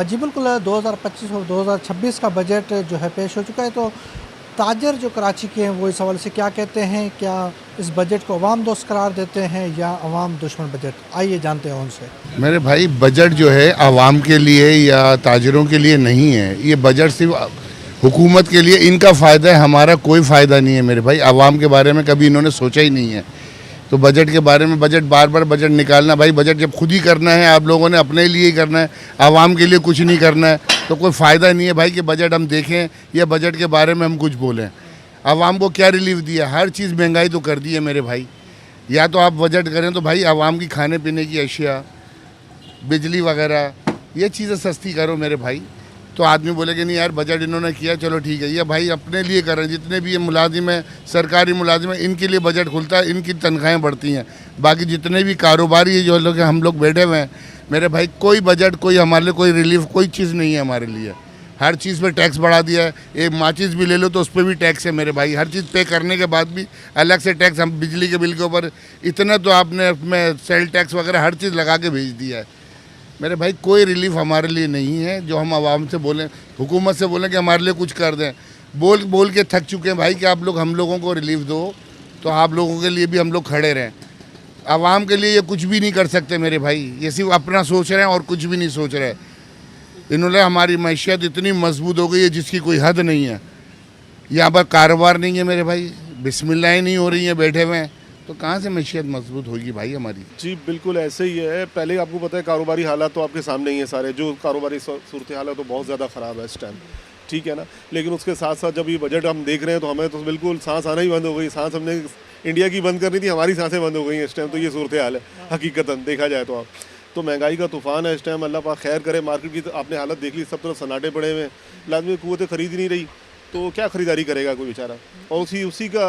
जी बिल्कुल 2025 और 2026 का बजट जो है पेश हो चुका है। तो ताजर जो कराची के हैं वो इस हवाले से क्या कहते हैं? क्या इस बजट को अवाम दोस्त करार देते हैं या अवाम दुश्मन बजट? आइए जानते हैं उनसे। मेरे भाई, बजट जो है आवाम के लिए या ताजरों के लिए नहीं है। ये बजट सिर्फ हुकूमत के लिए, इनका फ़ायदा है, हमारा कोई फ़ायदा नहीं है मेरे भाई। आवाम के बारे में कभी इन्होंने सोचा ही नहीं है। तो बजट के बारे में बार बार बजट निकालना, भाई बजट जब खुद ही करना है, आप लोगों ने अपने लिए ही करना है, आवाम के लिए कुछ नहीं करना है, तो कोई फ़ायदा नहीं है भाई कि बजट हम देखें या बजट के बारे में हम कुछ बोलें। आवाम को क्या रिलीफ दिया? हर चीज़ महंगाई तो कर दी है मेरे भाई। या तो आप बजट करें तो भाई आवाम की खाने पीने की अशिया, बिजली वगैरह, ये चीज़ें सस्ती करो मेरे भाई। तो आदमी बोले कि नहीं यार बजट इन्होंने किया, चलो ठीक है। ये भाई अपने लिए कर रहे हैं। जितने भी ये मुलाजिम हैं, सरकारी मुलाजिम हैं, इनके लिए बजट खुलता है, इनकी तनख्वाहें बढ़ती हैं। बाकी जितने भी कारोबारी जो लोग हम लोग बैठे हुए हैं मेरे भाई, कोई बजट, कोई हमारे लिए कोई रिलीफ, कोई चीज़ नहीं है हमारे लिए। हर चीज़ पे टैक्स बढ़ा दिया है। एक माचिस भी ले लो तो उस पर भी टैक्स है मेरे भाई। हर चीज़ पे करने के बाद भी अलग से टैक्स, हम बिजली के बिल के ऊपर इतना तो आपने उसमें सेल टैक्स वगैरह हर चीज़ लगा के भेज दिया है मेरे भाई। कोई रिलीफ हमारे लिए नहीं है। जो हम आवाम से बोलें, हुकूमत से बोलें कि हमारे लिए कुछ कर दें, बोल बोल के थक चुके हैं भाई कि आप लोग हम लोगों को रिलीफ दो, तो आप लोगों के लिए भी हम लोग खड़े रहें। आवाम के लिए ये कुछ भी नहीं कर सकते मेरे भाई। ये सिर्फ अपना सोच रहे हैं और कुछ भी नहीं सोच रहे। इन्होंने हमारी मैशियत इतनी मजबूत हो गई है जिसकी कोई हद नहीं है। यहाँ पर कारोबार नहीं है मेरे भाई, बिस्मिल्लाह नहीं हो रही हैं, बैठे हुए हैं, तो कहाँ से मैशियत मजबूत होगी भाई हमारी? जी बिल्कुल ऐसे ही है। पहले आपको पता है कारोबारी हालात तो आपके सामने ही है सारे, जो कारोबारी सूरत हाल तो बहुत ज़्यादा ख़राब है इस टाइम, ठीक है ना। लेकिन उसके साथ साथ जब ये बजट हम देख रहे हैं तो हमें तो बिल्कुल सांस आना ही बंद हो गई। सांस हमने इंडिया की बंद करनी थी, हमारी सांसें बंद हो गई हैं इस टाइम। तो ये सूरत हाल है हकीकतन देखा जाए तो। आप तो महंगाई का तूफ़ान है इस टाइम। अल्लाह पाक खैर करे। मार्केट की तो आपने हालत देख ली, सब तरफ सन्नाटे पड़े हुए हैं। लाजमी क़ुव्वतें ख़रीद ही नहीं रही, तो क्या ख़रीदारी करेगा कोई बेचारा। और उसी का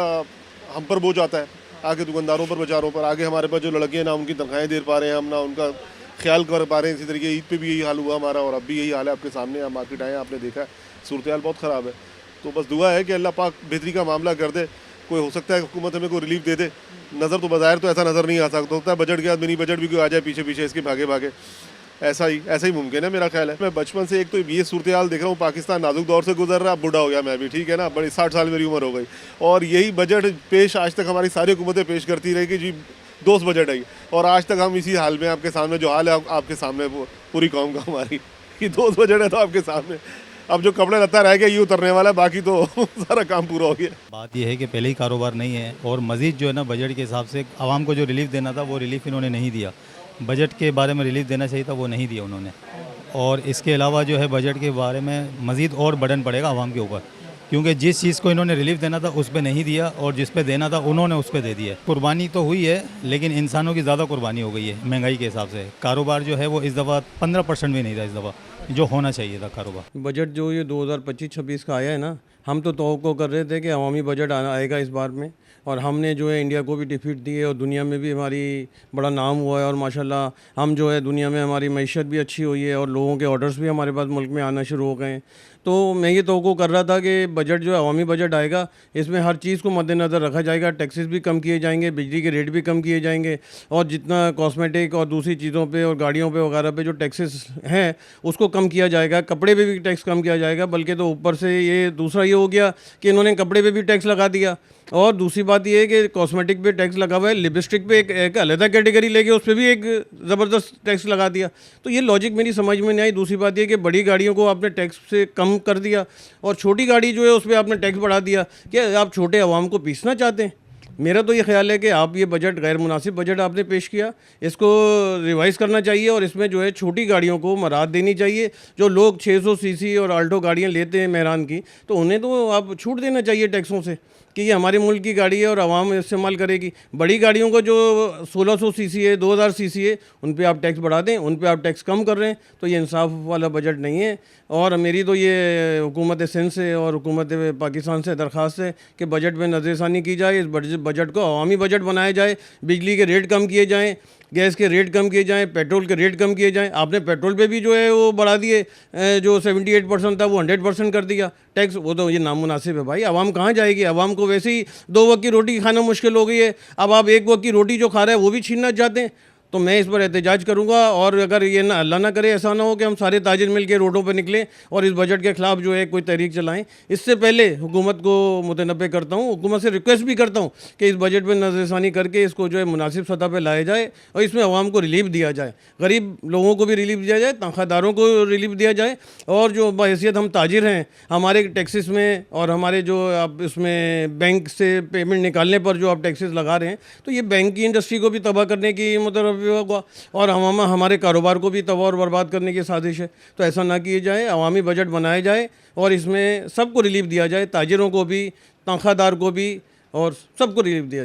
हम पर बोझ आता है, आगे दुकानदारों पर, बेचारों पर। आगे हमारे पास जो लड़के हैं ना, उनकी तनख्वाहें दे पा रहे हैं हम, ना उनका ख्याल कर पा रहे हैं। इसी तरीके ईद पे भी यही हाल हुआ हमारा, और अब भी यही हाल है आपके सामने। आप मार्केट आए, आपने देखा है सूरत हाल बहुत ख़राब है। तो बस दुआ है कि अल्लाह पाक बेहतरी का मामला कर दे। कोई हो सकता है हुकूमत हमें कोई रिलीफ दे दे। नज़र तो बाज़ाहिर तो ऐसा नज़र नहीं आ सकता, होता है बजट के बाद मिनी बजट भी कोई आ जाए पीछे पीछे इसके भागे भागे। ऐसा ही मुमकिन है मेरा ख्याल है। मैं बचपन से एक तो ये सूरत हाल देख रहा हूँ, पाकिस्तान नाजुक दौर से गुजर रहा है। अब बूढ़ा हो गया मैं भी, ठीक है ना, बड़ी 60 साल मेरी उम्र हो गई, और यही बजट पेश आज तक हमारी सारी हुकूमतें पेश करती रही कि जी दोस्त बजट है। और आज तक हम इसी हाल में, आपके सामने जो हाल है आपके सामने पूरी कौम का हमारी, कि दोस्त बजट है तो आपके सामने। अब जो कपड़े लत्ता रह गया ये उतरने वाला है, बाकी तो सारा काम पूरा हो गया। बात यह है कि पहले ही कारोबार नहीं है, और मज़ीद जो है ना बजट के हिसाब से आवाम को जो रिलीफ देना था वो रिलीफ इन्होंने नहीं दिया। बजट के बारे में रिलीफ देना चाहिए था, वो नहीं दिया उन्होंने। और इसके अलावा जो है बजट के बारे में मज़ीद और बर्डन पड़ेगा आवाम के ऊपर, क्योंकि जिस चीज़ को इन्होंने रिलीफ देना था उस पर नहीं दिया, और जिस पे देना था उन्होंने उस पर दे दिया। कुर्बानी तो हुई है, लेकिन इंसानों की ज़्यादा कुर्बानी हो गई है महंगाई के हिसाब से। कारोबार जो है वो इस दफ़ा 15% भी नहीं था इस दफ़ा, जो होना चाहिए था कारोबार। बजट जो ये 2025-26 का आया है ना, हम तो तवक्को कर रहे थे कि अवामी बजट आएगा इस बार में, और हमने जो है इंडिया को भी डिफीट दी है, और दुनिया में भी हमारी बड़ा नाम हुआ है। और माशाल्लाह हम जो है दुनिया में हमारी मईशत भी अच्छी हुई है, और लोगों के ऑर्डर्स भी हमारे पास मुल्क में आना शुरू हो गए हैं। तो मैं ये तवक्को कर रहा था कि बजट जो है अवामी बजट आएगा, इसमें हर चीज़ को मद्देनज़र रखा जाएगा। टैक्सेस भी कम किए जाएंगे, बिजली के रेट भी कम किए जाएंगे, और जितना कॉस्मेटिक और दूसरी चीज़ों पे और गाड़ियों पे वगैरह पे जो टैक्सेस हैं उसको कम किया जाएगा। कपड़े पे भी टैक्स कम किया जाएगा। बल्कि तो ऊपर से ये दूसरा ये हो गया कि इन्होंने कपड़े पे भी टैक्स लगा दिया। और दूसरी बात ये है कि कॉस्मेटिक पे टैक्स लगा हुआ है, लिपस्टिक पे एक अलग कैटेगरी लेके उस पर भी एक ज़बरदस्त टैक्स लगा दिया। तो ये लॉजिक मेरी समझ में नहीं आई। दूसरी बात ये कि बड़ी गाड़ियों को आपने टैक्स से कम कर दिया, और छोटी गाड़ी जो है उस पर आपने टैक्स बढ़ा दिया। क्या आप छोटे आवाम को पीसना चाहते हैं? मेरा तो ये ख्याल है कि आप ये बजट गैर मुनासिब बजट आपने पेश किया, इसको रिवाइज़ करना चाहिए, और इसमें जो है छोटी गाड़ियों को मराहत देनी चाहिए। जो लोग 600 सीसी और आल्टो गाड़ियाँ लेते हैं मेहरान की, तो उन्हें तो आप छूट देना चाहिए टैक्सों से, कि ये हमारे मुल्क की गाड़ी है और आवाम इस्तेमाल करेगी। बड़ी गाड़ियों को जो 1600 सीसी है, 2000 सीसी है, उन पे आप टैक्स बढ़ा दें, उन पे आप टैक्स कम कर रहे हैं, तो ये इंसाफ वाला बजट नहीं है। और मेरी तो ये हुकूमत सिंध से और हुकूमत पाकिस्तान से दरख्वास्त है कि बजट में नज़रसानी की जाए, इस बजट को अवामी बजट बनाया जाए, बिजली के रेट कम किए जाएँ, गैस के रेट कम किए जाएँ, पेट्रोल के रेट कम किए जाएँ। आपने पेट्रोल पे भी जो है वो बढ़ा दिए, जो 78% था वो 100% कर दिया टैक्स। वो तो ये नामुनासिब है भाई। आवाम कहाँ जाएगी? आवाम को वैसे ही 2 वक्त की रोटी खाना मुश्किल हो गई है, अब आप 1 वक्त की रोटी जो खा रहे हैं वो भी छीनना चाहते हैं। तो मैं इस पर एहतजाज करूंगा। और अगर ये ना अल्लाह ना करे ऐसा ना हो कि हम सारे ताजिर मिल के रोडों पर निकलें और इस बजट के ख़िलाफ़ जो है कोई तहरीक चलाएं। इससे पहले हुकूमत को मुतनब्बे करता हूँ, हुकूमत से रिक्वेस्ट भी करता हूँ कि इस बजट में नज़रसानी करके इसको जो है मुनासिब सतह पर लाया जाए और इसमें आवाम को रिलीफ दिया जाए, गरीब लोगों को भी रिलीफ दिया जाए, तनख्वाहदारों को रिलीफ दिया जाए। और जो बहैसियत हम ताजिर हैं, हमारे टैक्सेस में और हमारे जो आप इसमें बैंक से पेमेंट निकालने पर जो आप टैक्सेस लगा रहे हैं, तो ये बैंक की इंडस्ट्री को भी तबाह करने की मतलब होगा और हमारे कारोबार को भी तबाह और बर्बाद करने की साजिश है। तो ऐसा ना किया जाए, अवामी बजट बनाया जाए और इसमें सबको रिलीफ दिया जाए, ताजिरों को भी, तनख्वाहदार को भी, और सबको रिलीफ दिया जाए।